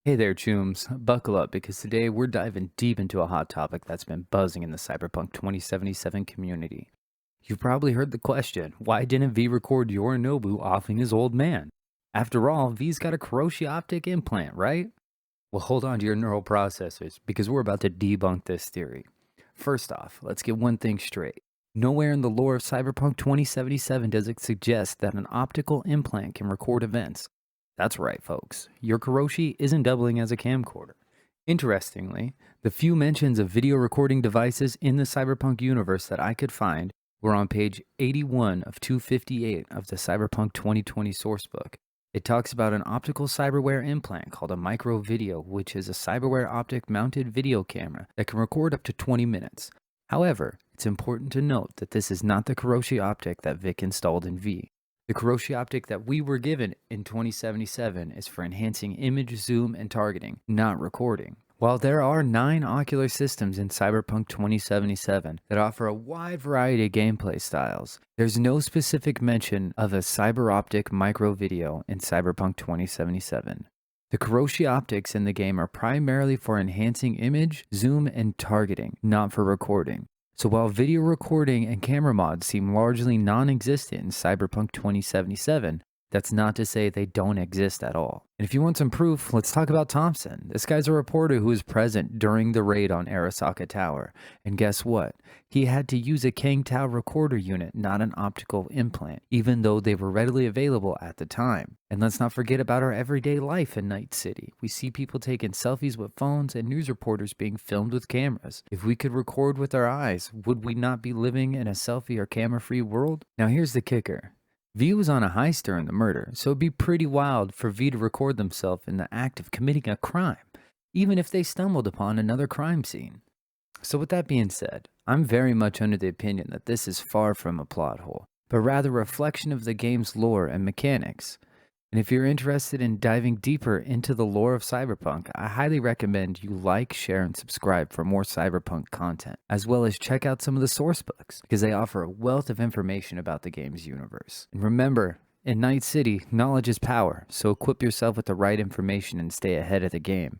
Hey there, chooms. Buckle up because today we're diving deep into a hot topic that's been buzzing in the Cyberpunk 2077 community. You've probably heard the question, why didn't V record Yorinobu offing his old man? After all, V's got a Kiroshi Optic implant, right? Well, hold on to your neural processors because we're about to debunk this theory. First off, let's get one thing straight. Nowhere in the lore of Cyberpunk 2077 does it suggest that an optical implant can record events. That's right, folks. Your Kiroshi isn't doubling as a camcorder. Interestingly, the few mentions of video recording devices in the Cyberpunk universe that I could find were on page 81 of 258 of the Cyberpunk 2020 sourcebook. It talks about an optical cyberware implant called a MicroVideo, which is a cyberware optic mounted video camera that can record up to 20 minutes. However, it's important to note that this is not the Kiroshi optic that Vic installed in V. The Kiroshi optic that we were given in 2077 is for enhancing image zoom and targeting, not recording. While there are 9 ocular systems in Cyberpunk 2077 that offer a wide variety of gameplay styles, there's no specific mention of a cyber optic micro video in Cyberpunk 2077. The Kiroshi optics in the game are primarily for enhancing image, zoom, and targeting, not for recording. So while video recording and camera mods seem largely non-existent in Cyberpunk 2077, that's not to say they don't exist at all. And if you want some proof, let's talk about Thompson. This guy's a reporter who was present during the raid on Arasaka Tower. And guess what? He had to use a Kang Tao recorder unit, not an optical implant, even though they were readily available at the time. And let's not forget about our everyday life in Night City. We see people taking selfies with phones and news reporters being filmed with cameras. If we could record with our eyes, would we not be living in a selfie or camera-free world? Now here's the kicker. V was on a heist during the murder, so it'd be pretty wild for V to record themselves in the act of committing a crime, even if they stumbled upon another crime scene. So with that being said, I'm very much under the opinion that this is far from a plot hole, but rather a reflection of the game's lore and mechanics. And if you're interested in diving deeper into the lore of Cyberpunk, I highly recommend you like, share, and subscribe for more Cyberpunk content, as well as check out some of the source books, because they offer a wealth of information about the game's universe. And remember, in Night City, knowledge is power, so equip yourself with the right information and stay ahead of the game.